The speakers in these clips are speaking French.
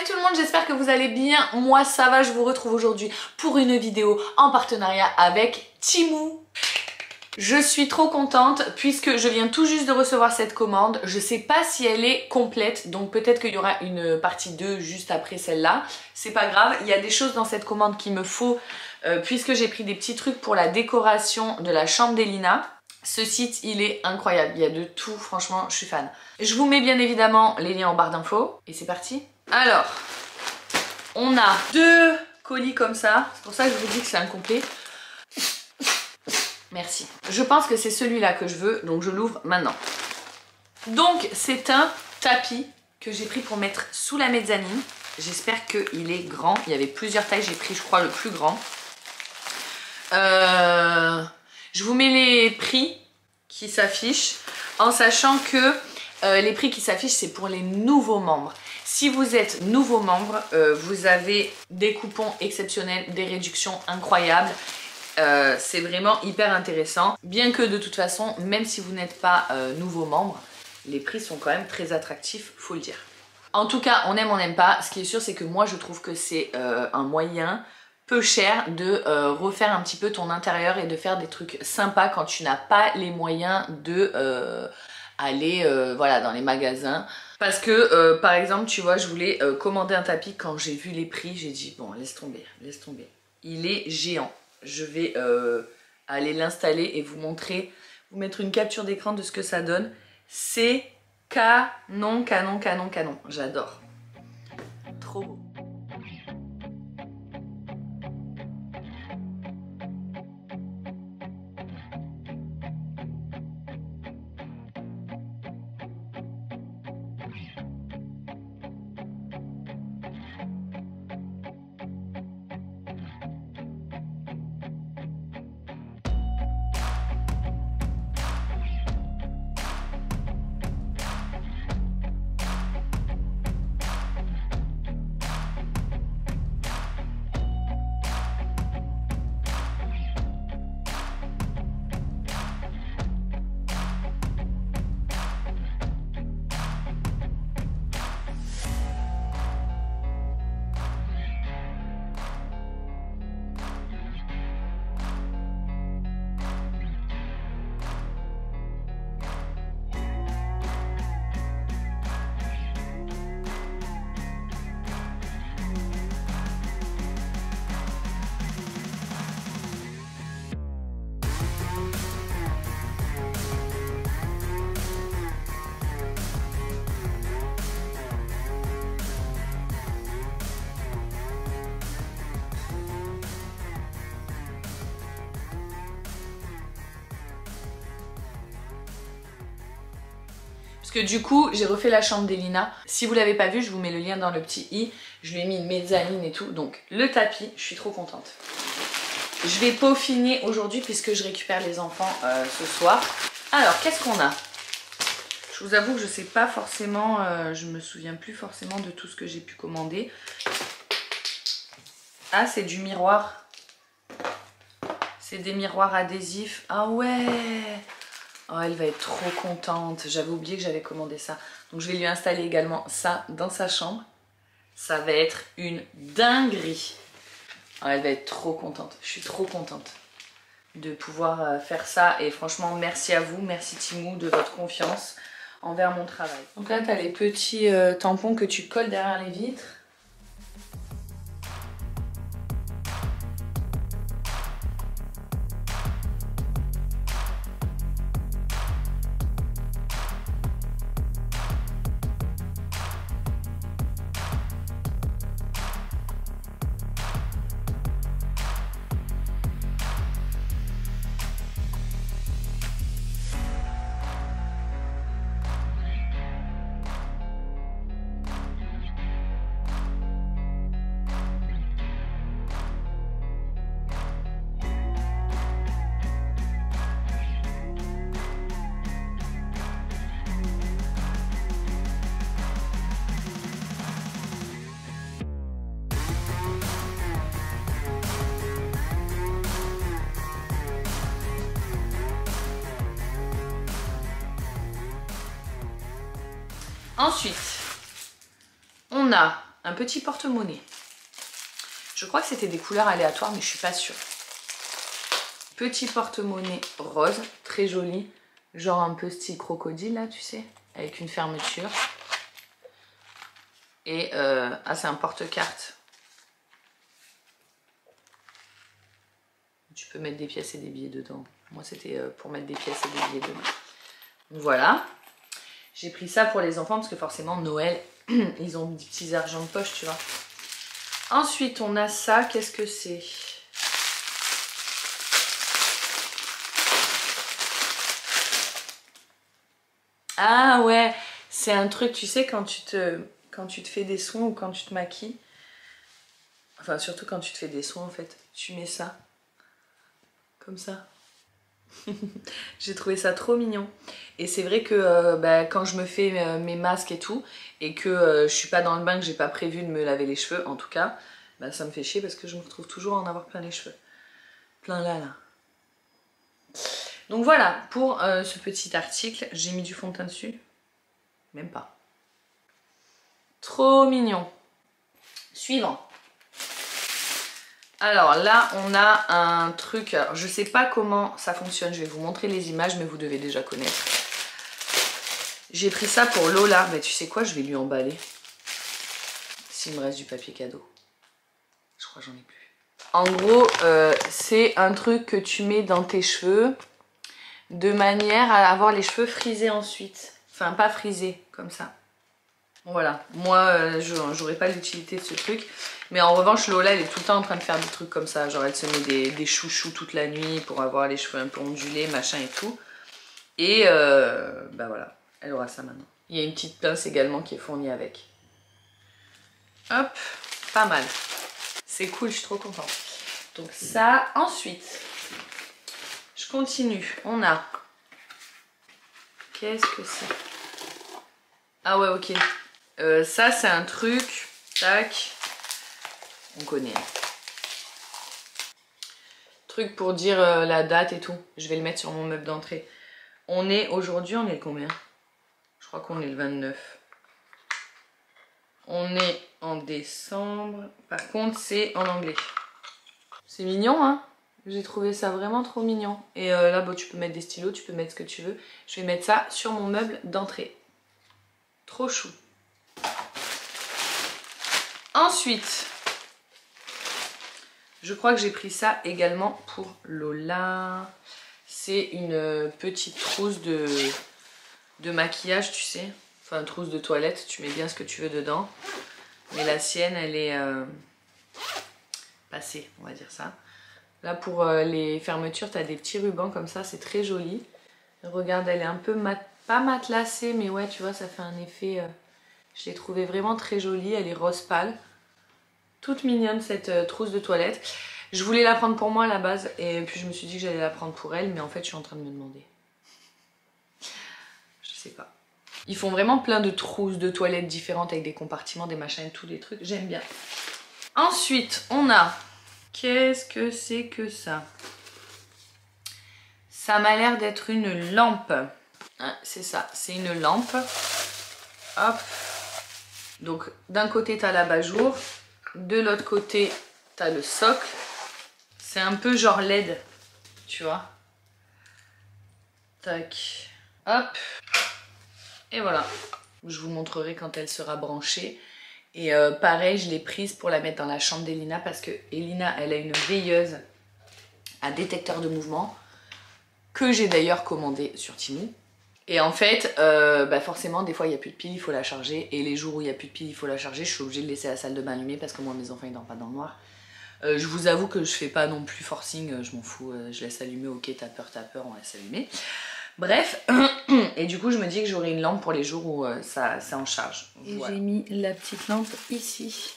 Salut tout le monde, j'espère que vous allez bien. Moi ça va, je vous retrouve aujourd'hui pour une vidéo en partenariat avec Temu. Je suis trop contente puisque je viens tout juste de recevoir cette commande. Je sais pas si elle est complète, donc peut-être qu'il y aura une partie 2 juste après celle-là. C'est pas grave, il y a des choses dans cette commande qu'il me faut puisque j'ai pris des petits trucs pour la décoration de la chambre d'Elina. Ce site, il est incroyable, il y a de tout, franchement, je suis fan. Je vous mets bien évidemment les liens en barre d'infos et c'est parti. Alors, on a 2 colis comme ça, c'est pour ça que je vous dis que c'est incomplet. Merci. Je pense que c'est celui-là que je veux, donc je l'ouvre maintenant. Donc, c'est un tapis que j'ai pris pour mettre sous la mezzanine. J'espère qu'il est grand. Il y avait plusieurs tailles, j'ai pris, je crois, le plus grand. Je vous mets les prix qui s'affichent en sachant que les prix qui s'affichent, c'est pour les nouveaux membres. Si vous êtes nouveau membre, vous avez des coupons exceptionnels, des réductions incroyables. C'est vraiment hyper intéressant. Bien que de toute façon, même si vous n'êtes pas nouveau membre, les prix sont quand même très attractifs, faut le dire. En tout cas, on aime, on n'aime pas. Ce qui est sûr, c'est que moi, je trouve que c'est un moyen peu cher de refaire un petit peu ton intérieur et de faire des trucs sympas quand tu n'as pas les moyens de aller voilà, dans les magasins. Parce que par exemple, tu vois, je voulais commander un tapis. Quand j'ai vu les prix, j'ai dit bon, laisse tomber, laisse tomber. Il est géant. Je vais aller l'installer et vous montrer, vous mettre une capture d'écran de ce que ça donne. C'est canon, canon, canon, canon. J'adore. Trop beau. Parce que du coup, j'ai refait la chambre d'Elina. Si vous l'avez pas vu, je vous mets le lien dans le petit i. Je lui ai mis une mezzanine et tout. Donc, le tapis, je suis trop contente. Je vais peaufiner aujourd'hui puisque je récupère les enfants ce soir. Alors, qu'est-ce qu'on a? Je vous avoue que je sais pas forcément, je me souviens plus forcément de tout ce que j'ai pu commander. Ah, c'est du miroir. C'est des miroirs adhésifs. Ah ouais! Oh, elle va être trop contente. J'avais oublié que j'avais commandé ça. Donc je vais lui installer également ça dans sa chambre. Ça va être une dinguerie. Oh, elle va être trop contente. Je suis trop contente de pouvoir faire ça. Et franchement, merci à vous. Merci Temu de votre confiance envers mon travail. Donc là, tu as les petits tampons que tu colles derrière les vitres. Ensuite, on a un petit porte-monnaie. Je crois que c'était des couleurs aléatoires, mais je suis pas sûre. Petit porte-monnaie rose, très joli. Genre un peu style crocodile, là, tu sais, avec une fermeture. Et ah, c'est un porte-carte. Tu peux mettre des pièces et des billets dedans. Moi, c'était pour mettre des pièces et des billets dedans. Voilà. J'ai pris ça pour les enfants parce que forcément, Noël, ils ont des petits argents de poche, tu vois. Ensuite, on a ça. Qu'est-ce que c'est? Ah ouais, c'est un truc, tu sais, quand tu te fais des soins ou quand tu te maquilles. Enfin, surtout quand tu te fais des soins, en fait. Tu mets ça. Comme ça. J'ai trouvé ça trop mignon. Et c'est vrai que bah, quand je me fais mes masques et tout, et que je suis pas dans le bain, que j'ai pas prévu de me laver les cheveux, en tout cas, bah, ça me fait chier parce que je me retrouve toujours à en avoir plein les cheveux. Plein là. Donc voilà, pour ce petit article, j'ai mis du fond de teint dessus. Même pas. Trop mignon. Suivant. Alors là, on a un truc, alors je sais pas comment ça fonctionne, je vais vous montrer les images, mais vous devez déjà connaître. J'ai pris ça pour Lola, mais tu sais quoi, je vais lui emballer. S'il me reste du papier cadeau. Je crois que j'en ai plus. En gros, c'est un truc que tu mets dans tes cheveux, de manière à avoir les cheveux frisés ensuite. Enfin, pas frisés, comme ça. Voilà, moi j'aurais pas l'utilité de ce truc, mais en revanche Lola elle est tout le temps en train de faire des trucs comme ça, genre elle se met des chouchous toute la nuit pour avoir les cheveux un peu ondulés, machin et tout, et bah voilà, elle aura ça maintenant. Il y a une petite pince également qui est fournie avec. Hop, pas mal, c'est cool, je suis trop contente. Donc ça, ensuite, je continue, on a, qu'est-ce que c'est? Ah ouais, ok. Ça, c'est un truc, tac, on connaît. Truc pour dire la date et tout. Je vais le mettre sur mon meuble d'entrée. On est, aujourd'hui, on est le combien? Je crois qu'on est le 29. On est en décembre. Par contre, c'est en anglais. C'est mignon, hein? J'ai trouvé ça vraiment trop mignon. Et là, bon, tu peux mettre des stylos, tu peux mettre ce que tu veux. Je vais mettre ça sur mon meuble d'entrée. Trop chou. Ensuite, je crois que j'ai pris ça également pour Lola. C'est une petite trousse de maquillage, tu sais. Enfin, une trousse de toilette, tu mets bien ce que tu veux dedans. Mais la sienne, elle est passée, on va dire ça. Là, pour les fermetures, tu as des petits rubans comme ça, c'est très joli. Regarde, elle est un peu pas matelassée, mais ouais, tu vois, ça fait un effet... Je l'ai trouvée vraiment très jolie, elle est rose pâle. Toute mignonne cette trousse de toilette. Je voulais la prendre pour moi à la base et puis je me suis dit que j'allais la prendre pour elle, mais en fait je suis en train de me demander. Je sais pas. Ils font vraiment plein de trousses de toilettes différentes avec des compartiments, des machins et tous les trucs. J'aime bien. Ensuite, on a... Qu'est-ce que c'est que ça? Ça m'a l'air d'être une lampe. Hein, c'est ça, c'est une lampe. Hop. Donc d'un côté tu as l'abat-jour, de l'autre côté tu as le socle. C'est un peu genre LED, tu vois. Tac. Hop. Et voilà. Je vous montrerai quand elle sera branchée. Et pareil, je l'ai prise pour la mettre dans la chambre d'Elina parce que Elina, elle a une veilleuse à détecteur de mouvement que j'ai d'ailleurs commandé sur Temu. Et en fait, bah forcément, des fois, il n'y a plus de pile, il faut la charger. Et les jours où il n'y a plus de pile, il faut la charger. Je suis obligée de laisser la salle de bain allumée parce que moi, mes enfants, ils dorment pas dans le noir. Je vous avoue que je fais pas non plus forcing, je m'en fous. Je laisse allumer, ok, t'as peur, on laisse allumer. Bref, et du coup, je me dis que j'aurai une lampe pour les jours où ça en charge. Voilà. J'ai mis la petite lampe ici.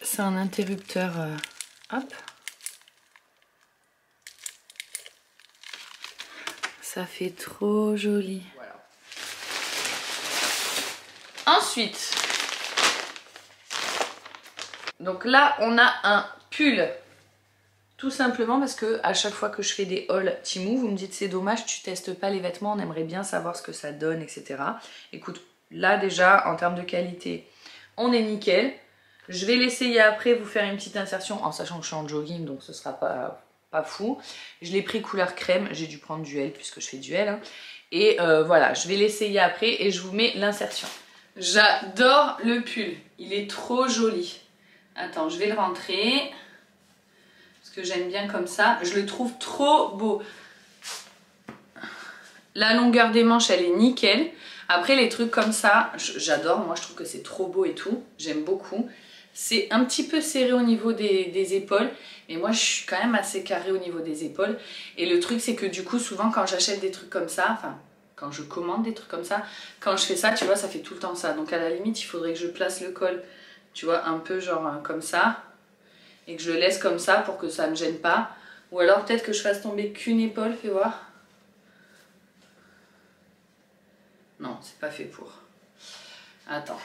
C'est un interrupteur, hop. Ça fait trop joli. Voilà. Ensuite, donc là, on a un pull. Tout simplement parce que à chaque fois que je fais des hauls Temu, vous me dites c'est dommage, tu testes pas les vêtements, on aimerait bien savoir ce que ça donne, etc. Écoute, là déjà en termes de qualité on est nickel. Je vais l'essayer après, vous faire une petite insertion en sachant que je suis en jogging donc ce sera pas fou. Je l'ai pris couleur crème, j'ai dû prendre du L puisque je fais du L hein. Et voilà, je vais l'essayer après et je vous mets l'insertion. J'adore le pull, il est trop joli. Attends, je vais le rentrer parce que j'aime bien comme ça, je le trouve trop beau. La longueur des manches elle est nickel. Après les trucs comme ça, j'adore, moi je trouve que c'est trop beau et tout, j'aime beaucoup. C'est un petit peu serré au niveau des épaules, mais moi je suis quand même assez carré au niveau des épaules. Et le truc c'est que du coup souvent quand j'achète des trucs comme ça, enfin quand je commande des trucs comme ça, quand je fais ça tu vois ça fait tout le temps ça. Donc à la limite il faudrait que je place le col, tu vois un peu genre comme ça, et que je le laisse comme ça pour que ça me gêne pas. Ou alors peut-être que je fasse tomber qu'une épaule, fais voir. Non, c'est pas fait pour. Attends.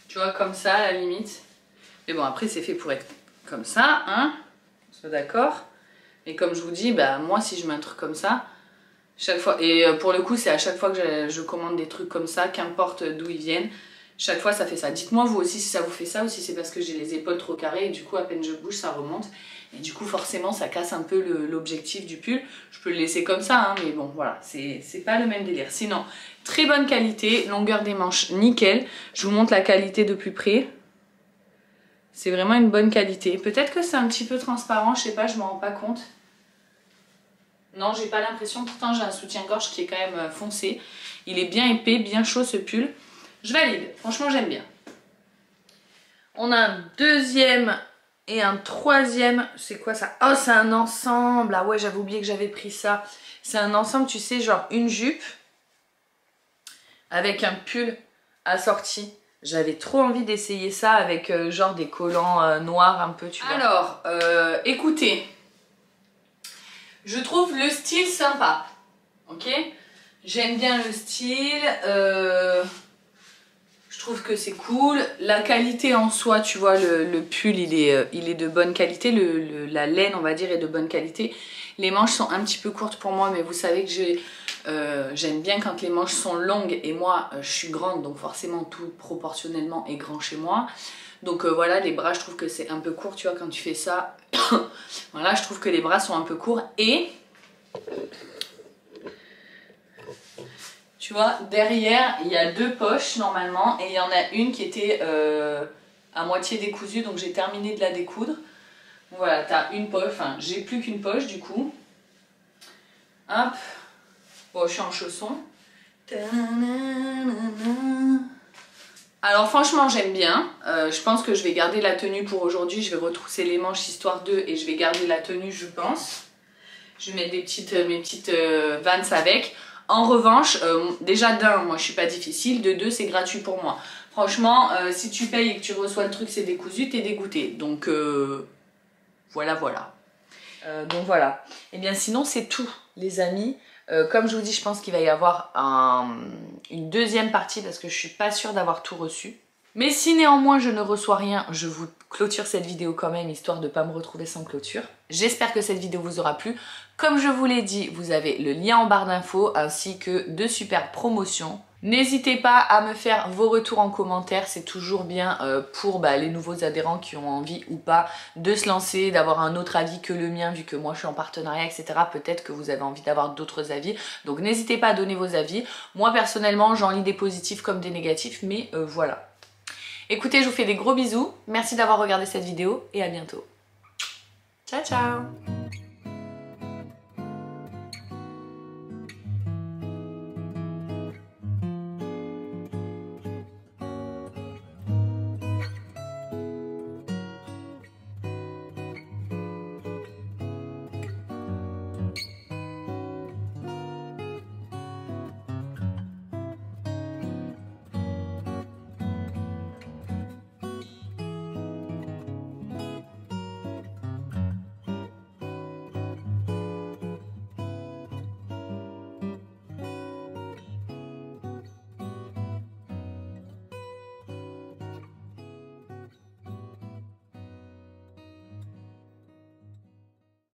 Tu vois, comme ça, à la limite. Mais bon, après, c'est fait pour être comme ça, hein. On soit d'accord. Et comme je vous dis, bah, moi, si je mets un truc comme ça, chaque fois... Et pour le coup, c'est à chaque fois que je commande des trucs comme ça, qu'importe d'où ils viennent, chaque fois, ça fait ça. Dites-moi, vous aussi, si ça vous fait ça, ou si c'est parce que j'ai les épaules trop carrées, et du coup, à peine je bouge, ça remonte. Et du coup, forcément, ça casse un peu l'objectif du pull. Je peux le laisser comme ça, hein, mais bon, voilà, c'est pas le même délire. Sinon, très bonne qualité, longueur des manches, nickel. Je vous montre la qualité de plus près. C'est vraiment une bonne qualité. Peut-être que c'est un petit peu transparent, je sais pas, je m'en rends pas compte. Non, j'ai pas l'impression. Pourtant, j'ai un soutien-gorge qui est quand même foncé. Il est bien épais, bien chaud ce pull. Je valide. Franchement, j'aime bien. On a un deuxième et un troisième. C'est quoi ça? Oh, c'est un ensemble. Ah ouais, j'avais oublié que j'avais pris ça. C'est un ensemble, tu sais, genre une jupe avec un pull assorti. J'avais trop envie d'essayer ça avec genre des collants noirs un peu, tu vois. Alors, écoutez, je trouve le style sympa, ok? J'aime bien le style, je trouve que c'est cool. La qualité en soi, tu vois, le pull, il est de bonne qualité, la laine, on va dire, est de bonne qualité. Les manches sont un petit peu courtes pour moi, mais vous savez que j'aime bien quand les manches sont longues et moi je suis grande donc forcément tout proportionnellement est grand chez moi. Donc voilà, les bras je trouve que c'est un peu court, tu vois, quand tu fais ça. Voilà, je trouve que les bras sont un peu courts et tu vois, derrière il y a deux poches normalement et il y en a une qui était à moitié décousue, donc j'ai terminé de la découdre. Voilà, t'as une poche, enfin j'ai plus qu'une poche du coup. Hop. Bon, je suis en chaussons. Alors franchement j'aime bien. Je pense que je vais garder la tenue pour aujourd'hui. Je vais retrousser les manches histoire d'eux et je vais garder la tenue je pense. Je vais mettre mes petites Vans avec. En revanche, déjà d'un, moi je suis pas difficile. De deux, c'est gratuit pour moi. Franchement, si tu payes et que tu reçois le truc c'est décousu, t'es dégoûté. Donc voilà. Donc voilà. Et bien sinon c'est tout les amis. Comme je vous dis, je pense qu'il va y avoir une deuxième partie parce que je suis pas sûre d'avoir tout reçu. Mais si néanmoins je ne reçois rien, je vous clôture cette vidéo quand même, histoire de ne pas me retrouver sans clôture. J'espère que cette vidéo vous aura plu. Comme je vous l'ai dit, vous avez le lien en barre d'infos ainsi que de superbes promotions. N'hésitez pas à me faire vos retours en commentaire, c'est toujours bien pour les nouveaux adhérents qui ont envie ou pas de se lancer, d'avoir un autre avis que le mien vu que moi je suis en partenariat, etc. Peut-être que vous avez envie d'avoir d'autres avis, donc n'hésitez pas à donner vos avis. Moi personnellement j'en lis des positifs comme des négatifs, mais voilà. Écoutez, je vous fais des gros bisous, merci d'avoir regardé cette vidéo et à bientôt. Ciao ciao.